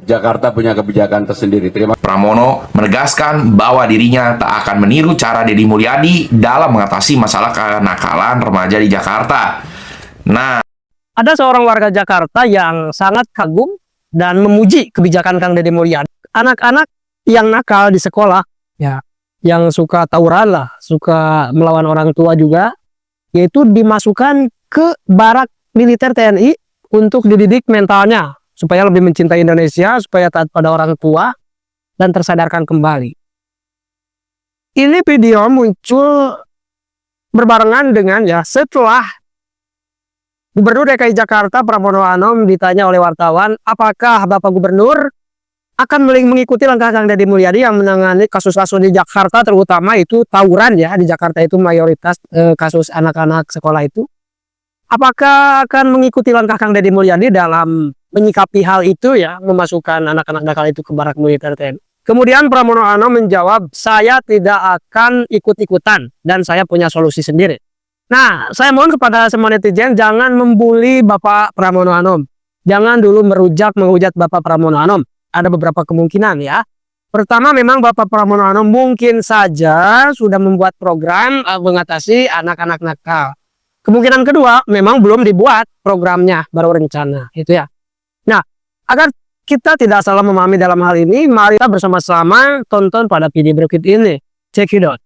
Jakarta punya kebijakan tersendiri. Pramono menegaskan bahwa dirinya tak akan meniru cara Deddy Mulyadi dalam mengatasi masalah kenakalan remaja di Jakarta. Nah, ada seorang warga Jakarta yang sangat kagum dan memuji kebijakan Kang Deddy Mulyadi. Anak-anak yang nakal di sekolah, ya, yang suka tawuran lah, suka melawan orang tua juga, yaitu dimasukkan ke barak militer TNI untuk dididik mentalnya, supaya lebih mencintai Indonesia, supaya taat pada orang tua, dan tersadarkan kembali. Ini video muncul berbarengan dengan setelah Gubernur DKI Jakarta Pramono Anung ditanya oleh wartawan, apakah Bapak Gubernur akan mengikuti langkah Kang Deddy Mulyadi yang menangani kasus-kasus di Jakarta, terutama itu tawuran ya, di Jakarta itu mayoritas kasus anak-anak sekolah itu. Apakah akan mengikuti langkah Kang Deddy Mulyadi dalam menyikapi hal itu ya, memasukkan anak-anak nakal itu ke barak militer TNI? Kemudian Pramono Anung menjawab, saya tidak akan ikut-ikutan dan saya punya solusi sendiri. Nah, saya mohon kepada semua netizen jangan membuli Bapak Pramono Anung. Jangan dulu menghujat Bapak Pramono Anung. Ada beberapa kemungkinan ya. Pertama, memang Bapak Pramono Anung mungkin saja sudah membuat program mengatasi anak-anak nakal. Kemungkinan kedua, memang belum dibuat programnya, baru rencana, itu ya. Nah, agar kita tidak salah memahami dalam hal ini, mari kita bersama-sama tonton pada video berikut ini. Check it out.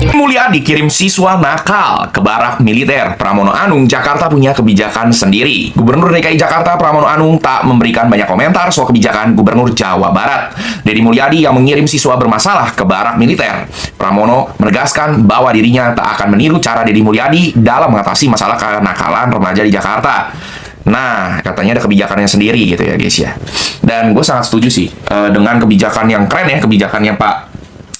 Mulyadi kirim siswa nakal ke barak militer. Pramono Anung Jakarta punya kebijakan sendiri. Gubernur DKI Jakarta Pramono Anung tak memberikan banyak komentar soal kebijakan Gubernur Jawa Barat, Deddy Mulyadi, yang mengirim siswa bermasalah ke barak militer. Pramono menegaskan bahwa dirinya tak akan meniru cara Deddy Mulyadi dalam mengatasi masalah kenakalan remaja di Jakarta. Nah, katanya ada kebijakannya sendiri gitu ya guys ya. Dan gue sangat setuju sih dengan kebijakan yang keren ya, kebijakan yang Pak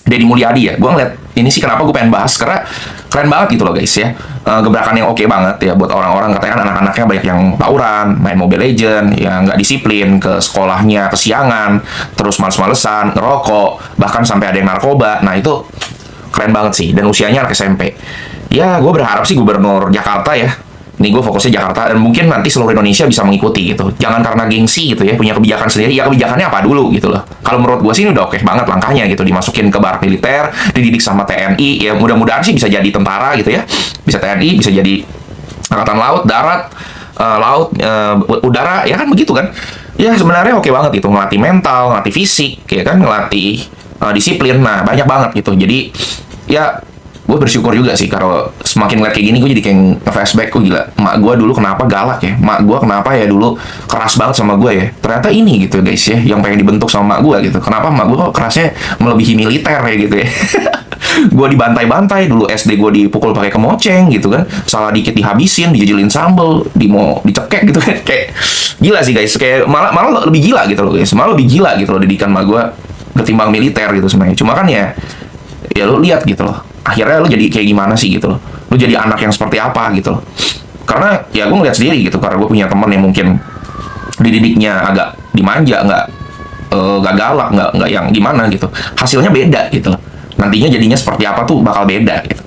Deddy Mulyadi ya. Gue ngeliat ini sih kenapa gue pengen bahas, karena keren banget gitu loh guys ya. Gebrakan yang oke banget ya buat orang-orang, katanya kan anak-anaknya banyak yang tawuran, main Mobile Legends, yang nggak disiplin, ke sekolahnya kesiangan, terus males-malesan, ngerokok, bahkan sampai ada yang narkoba. Nah itu keren banget sih, dan usianya anak SMP. Ya gue berharap sih Gubernur Jakarta ya, ini gue fokusnya Jakarta, dan mungkin nanti seluruh Indonesia bisa mengikuti gitu. Jangan karena gengsi gitu ya, punya kebijakan sendiri. Ya kebijakannya apa dulu gitu loh. Kalau menurut gue sih ini udah oke banget langkahnya gitu. Dimasukin ke barak militer, dididik sama TNI. Ya mudah-mudahan sih bisa jadi tentara gitu ya. Bisa TNI, bisa jadi Angkatan Laut, Darat, Udara, ya kan begitu kan. Ya sebenarnya oke banget gitu. Ngelatih mental, ngelatih fisik, ya kan, ngelatih disiplin. Nah banyak banget gitu. Jadi ya gue bersyukur juga sih kalau semakin ngeliat kayak gini, gue jadi kayak flashback. Gue gila, mak gue dulu kenapa galak ya, mak gue kenapa ya dulu keras banget sama gue ya. Ternyata ini gitu guys ya, yang pengen dibentuk sama mak gue gitu. Kenapa mak gue kok kerasnya melebihi militer ya gitu ya. Gue dibantai-bantai dulu, SD gue dipukul pakai kemoceng gitu kan, salah dikit dihabisin, dijajilin sambel, mau dicekek gitu kan. Kayak gila sih guys, kayak malah lebih gila gitu loh guys, malah lebih gila gitu loh didikan mak gue ketimbang militer gitu sebenarnya. Cuma kan ya lo lihat gitu loh, akhirnya lo jadi kayak gimana sih gitu loh, lo jadi anak yang seperti apa gitu loh. Karena ya gue ngeliat sendiri gitu, karena gue punya teman yang mungkin dididiknya agak dimanja, nggak galak, nggak yang gimana gitu, hasilnya beda gitu loh. Nantinya jadinya seperti apa tuh bakal beda gitu.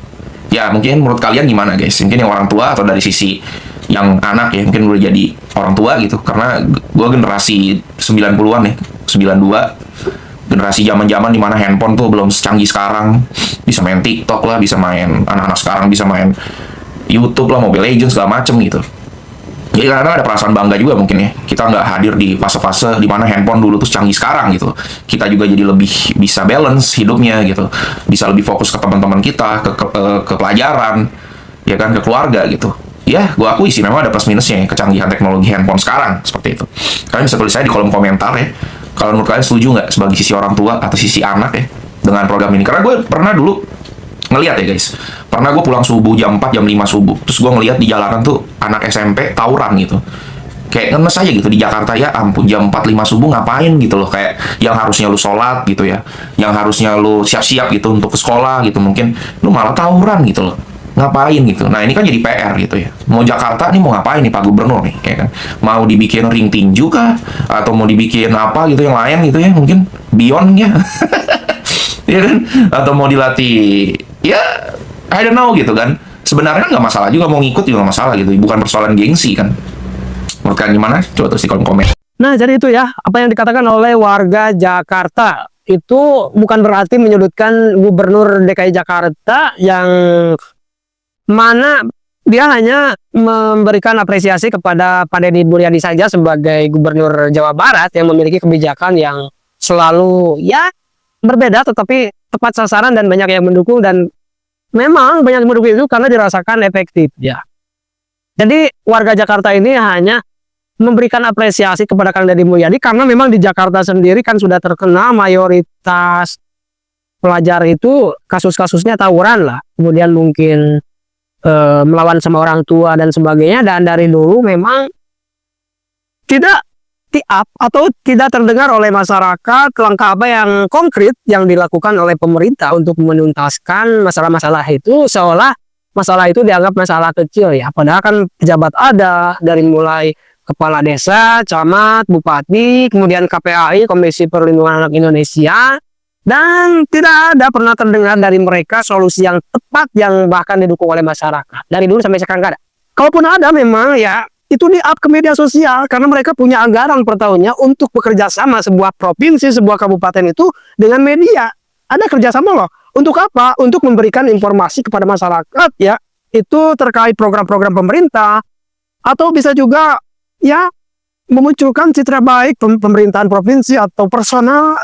Ya mungkin menurut kalian gimana guys, mungkin yang orang tua atau dari sisi yang anak ya, mungkin udah jadi orang tua gitu. Karena gue generasi 90-an ya, 92, generasi zaman-zaman dimana handphone tuh belum secanggih sekarang, bisa main TikTok lah, bisa main, anak-anak sekarang bisa main YouTube lah, Mobile Legends segala macem gitu. Jadi kadang-kadang ada perasaan bangga juga mungkin ya, kita nggak hadir di fase-fase dimana handphone dulu tuh secanggih sekarang gitu. Kita juga jadi lebih bisa balance hidupnya gitu, bisa lebih fokus ke teman-teman kita, ke pelajaran, ya kan, ke keluarga gitu. Ya, gue akui sih memang ada plus minusnya ya, kecanggihan teknologi handphone sekarang seperti itu. Kalian bisa tulis saya di kolom komentar ya, kalau menurut kalian setuju nggak sebagai sisi orang tua atau sisi anak ya dengan program ini. Karena gue pernah dulu ngelihat ya guys, pernah gue pulang subuh jam 4, jam 5 subuh, terus gue ngelihat di jalanan tuh anak SMP tawuran gitu. Kayak ngenes aja gitu di Jakarta, ya ampun, jam 4, 5 subuh ngapain gitu loh. Kayak yang harusnya lu sholat gitu ya, yang harusnya lu siap-siap gitu untuk ke sekolah gitu, mungkin lu malah tawuran gitu loh. Ngapain gitu. Nah ini kan jadi PR gitu ya, mau Jakarta nih mau ngapain nih Pak Gubernur nih, ya kan, mau dibikin ring tinju kah, atau mau dibikin apa gitu yang lain gitu ya, mungkin beyond ya. Ya kan, atau mau dilatih ya I don't know gitu kan, sebenarnya nggak masalah juga, mau ngikut juga nggak masalah gitu, bukan persoalan gengsi kan. Menurut kalian gimana? Coba tulis di kolom komen. Nah, jadi itu ya, apa yang dikatakan oleh warga Jakarta itu bukan berarti menyudutkan Gubernur DKI Jakarta yang mana dia hanya memberikan apresiasi kepada Pak Deddy Mulyadi saja sebagai Gubernur Jawa Barat yang memiliki kebijakan yang selalu ya berbeda tetapi tepat sasaran dan banyak yang mendukung, dan memang banyak yang mendukung itu karena dirasakan efektif ya. Jadi warga Jakarta ini hanya memberikan apresiasi kepada Kang Deddy Mulyadi karena memang di Jakarta sendiri kan sudah terkena mayoritas pelajar itu kasus-kasusnya tawuran lah, kemudian mungkin melawan sama orang tua dan sebagainya, dan dari dulu memang tidak tiap atau tidak terdengar oleh masyarakat langkah apa yang konkret yang dilakukan oleh pemerintah untuk menuntaskan masalah-masalah itu, seolah masalah itu dianggap masalah kecil ya, padahal kan pejabat ada dari mulai kepala desa, camat, bupati, kemudian KPAI, Komisi Perlindungan Anak Indonesia, dan tidak ada pernah terdengar dari mereka solusi yang tepat yang bahkan didukung oleh masyarakat. Dari dulu sampai sekarang nggak ada. Kalaupun ada memang ya itu di-up ke media sosial karena mereka punya anggaran per tahunnya untuk bekerja sama sebuah provinsi, sebuah kabupaten itu dengan media. Ada kerjasama loh. Untuk apa? Untuk memberikan informasi kepada masyarakat ya, itu terkait program-program pemerintah, atau bisa juga ya memunculkan citra baik pemerintahan provinsi atau persona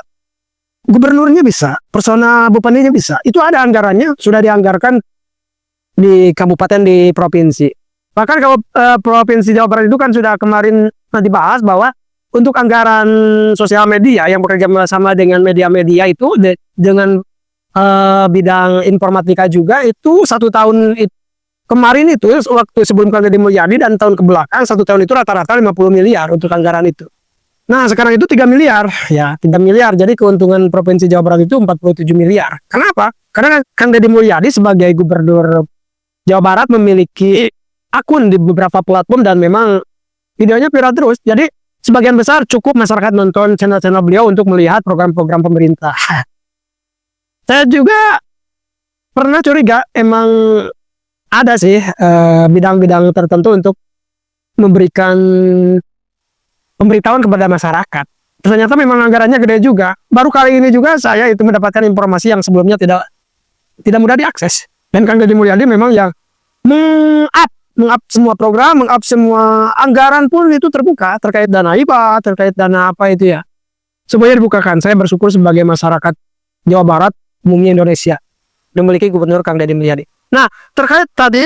gubernurnya bisa, persona bupatinya bisa. Itu ada anggarannya, sudah dianggarkan di kabupaten, di provinsi. Bahkan kalau provinsi Jawa Barat itu kan sudah kemarin dibahas bahwa untuk anggaran sosial media yang bekerja sama dengan media-media itu dengan bidang informatika juga itu 1 tahun kemarin itu waktu sebelum Kang Deddy Mulyadi dan tahun kebelakang 1 tahun itu rata-rata 50 miliar untuk anggaran itu. Nah sekarang itu 3 miliar ya, 3 miliar. Jadi keuntungan Provinsi Jawa Barat itu 47 miliar. Kenapa? Karena Kang Deddy Mulyadi sebagai Gubernur Jawa Barat memiliki akun di beberapa platform dan memang videonya viral terus. Jadi sebagian besar cukup masyarakat nonton channel-channel beliau untuk melihat program-program pemerintah. Saya juga pernah curiga emang ada sih bidang-bidang tertentu untuk memberikan pemberitahuan kepada masyarakat. Ternyata memang anggarannya gede juga. Baru kali ini juga saya itu mendapatkan informasi yang sebelumnya tidak mudah diakses. Dan Kang Deddy Mulyadi memang yang meng-up semua program, meng-up semua anggaran pun itu terbuka terkait dana IPA, terkait dana apa itu ya. Semuanya dibukakan. Saya bersyukur sebagai masyarakat Jawa Barat, umumnya Indonesia, memiliki Gubernur Kang Deddy Mulyadi. Nah, terkait tadi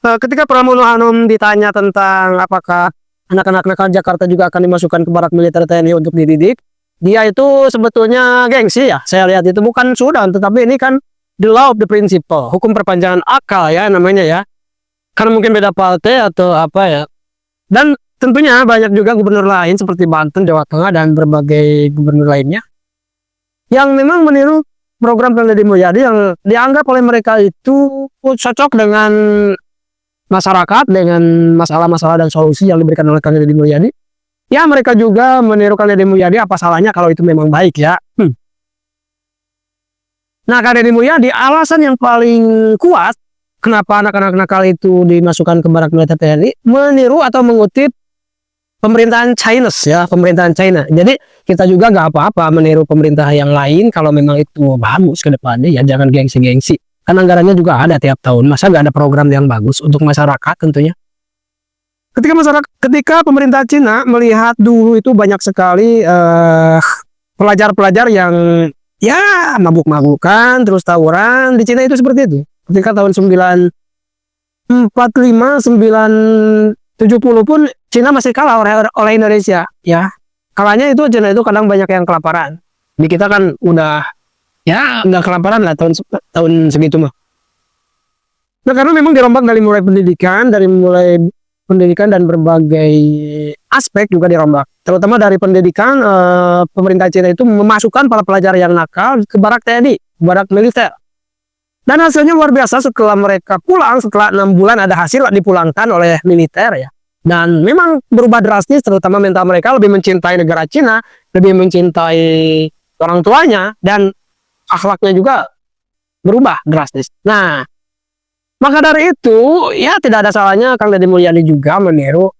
ketika Pramono Anung ditanya tentang apakah anak-anak nakal Jakarta juga akan dimasukkan ke barak militer TNI untuk dididik, dia itu sebetulnya gengsi ya. Saya lihat itu bukan sudah, tetapi ini kan the law of the principle, hukum perpanjangan akal ya namanya ya. Karena mungkin beda partai atau apa ya. Dan tentunya banyak juga gubernur lain seperti Banten, Jawa Tengah dan berbagai gubernur lainnya yang memang meniru program Kang Deddy Mulyadi yang dianggap oleh mereka itu cocok dengan masyarakat, dengan masalah-masalah dan solusi yang diberikan oleh Kang Deddy Mulyadi. Ya mereka juga meniru Kang Deddy Mulyadi, apa salahnya kalau itu memang baik ya. Nah Kang Deddy Mulyadi alasan yang paling kuat kenapa anak-anak nakal itu dimasukkan ke barak militer TNI meniru atau mengutip pemerintahan China ya, pemerintahan China. Jadi kita juga nggak apa-apa meniru pemerintah yang lain kalau memang itu bagus ke depannya ya, jangan gengsi-gengsi. Kan anggarannya juga ada tiap tahun. Masa nggak ada program yang bagus untuk masyarakat tentunya. Ketika pemerintah Cina melihat dulu itu banyak sekali pelajar-pelajar yang ya mabuk-mabukan terus tawuran di Cina itu seperti itu. Ketika tahun 945, 970 pun Cina masih kalah oleh Indonesia ya. Kalahnya itu Cina itu kadang banyak yang kelaparan. Di kita kan udah ya nggak kelaparan lah tahun segitu mah. Nah karena memang dirombak dari mulai pendidikan dan berbagai aspek juga dirombak. Terutama dari pendidikan, pemerintah Cina itu memasukkan para pelajar yang nakal ke barak TNI, barak militer. Dan hasilnya luar biasa. Setelah mereka pulang, setelah 6 bulan ada hasil dipulangkan oleh militer ya. Dan memang berubah drastis, terutama mental mereka lebih mencintai negara Cina, lebih mencintai orang tuanya, dan akhlaknya juga berubah drastis. Nah, Maka dari itu, ya tidak ada salahnya Kang Deddy Mulyadi juga meniru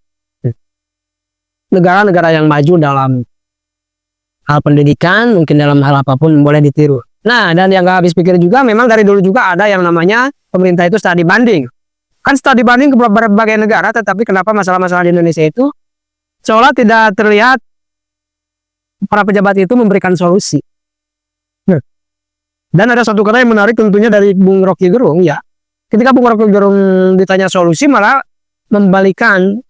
negara-negara yang maju dalam hal pendidikan, mungkin dalam hal apapun boleh ditiru. Nah, dan yang gak habis pikir juga, memang dari dulu juga ada yang namanya pemerintah itu studi banding. Kan studi banding ke berbagai negara, tetapi kenapa masalah-masalah di Indonesia itu seolah tidak terlihat para pejabat itu memberikan solusi. Dan ada satu kata yang menarik tentunya dari Bung Rocky Gerung, ya. Ketika Bung Rocky Gerung ditanya solusi, malah membalikan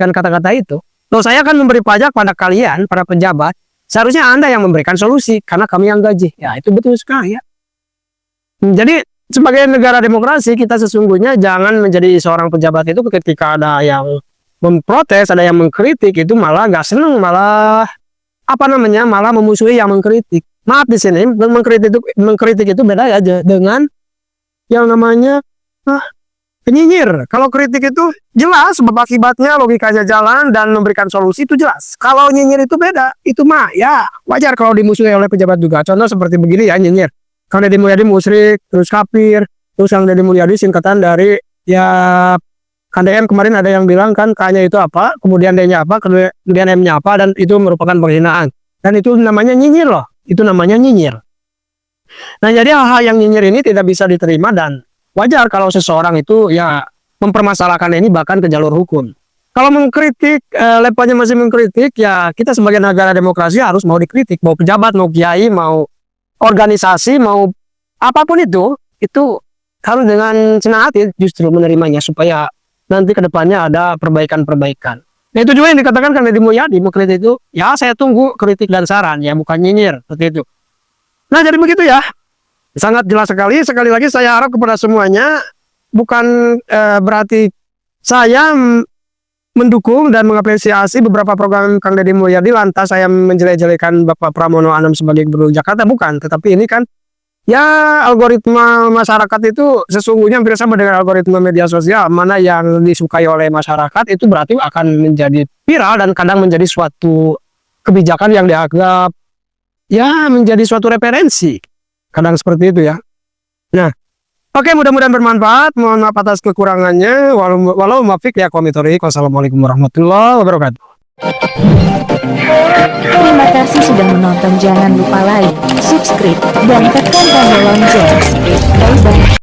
kata-kata itu. Loh, saya akan memberi pajak pada kalian, para pejabat. Seharusnya Anda yang memberikan solusi, karena kami yang gaji. Ya, itu betul sekali, ya. Jadi, sebagai negara demokrasi, kita sesungguhnya jangan menjadi seorang pejabat itu ketika ada yang memprotes, ada yang mengkritik, itu malah gak seneng, malah malah memusuhi yang mengkritik. Maaf di sini, mengkritik itu beda aja dengan yang namanya penyinyir. Kalau kritik itu jelas sebab akibatnya, logikanya jalan dan memberikan solusi itu jelas. Kalau nyinyir itu beda, itu mah ya wajar kalau dimusuhi oleh pejabat juga. Contoh seperti begini ya, nyinyir. Kang Deddy Mulyadi musyrik, terus kafir, terus Kang Deddy Mulyadi singkatan dari ya KDM. Kemarin ada yang bilang kan K-nya itu apa, kemudian D-nya apa, kemudian M-nya apa, dan itu merupakan penghinaan. Dan itu namanya nyinyir loh, itu namanya nyinyir. Nah, jadi hal-hal yang nyinyir ini tidak bisa diterima dan wajar kalau seseorang itu ya mempermasalahkan ini bahkan ke jalur hukum. Kalau mengkritik, levelnya masih mengkritik, ya kita sebagai negara demokrasi harus mau dikritik, mau pejabat, mau kiai, mau organisasi, mau apapun itu harus dengan senang hati justru menerimanya supaya nanti ke depannya ada perbaikan-perbaikan. Nah, itu juga yang dikatakan Kang Deddy Mulyadi, mengkritik itu, ya saya tunggu kritik dan saran, ya bukan nyinyir, seperti itu. Nah, jadi begitu ya. Sangat jelas sekali. Sekali lagi saya harap kepada semuanya, bukan berarti saya mendukung dan mengapresiasi beberapa program Kang Deddy Mulyadi lantas saya menjelek-jelekan Bapak Pramono Anam sebagai Gubernur Jakarta, bukan. Tetapi ini kan ya algoritma masyarakat itu sesungguhnya hampir sama dengan algoritma media sosial. Mana yang disukai oleh masyarakat itu berarti akan menjadi viral dan kadang menjadi suatu kebijakan yang dianggap ya menjadi suatu referensi. Kadang seperti itu ya. Nah, oke, mudah-mudahan bermanfaat. Mohon maaf atas kekurangannya. Walau muwaffiq ya komitori. Wassalamualaikum warahmatullahi wabarakatuh. Terima kasih sudah menonton. Jangan lupa like, subscribe, dan tekan tombol lonceng. Bye-bye.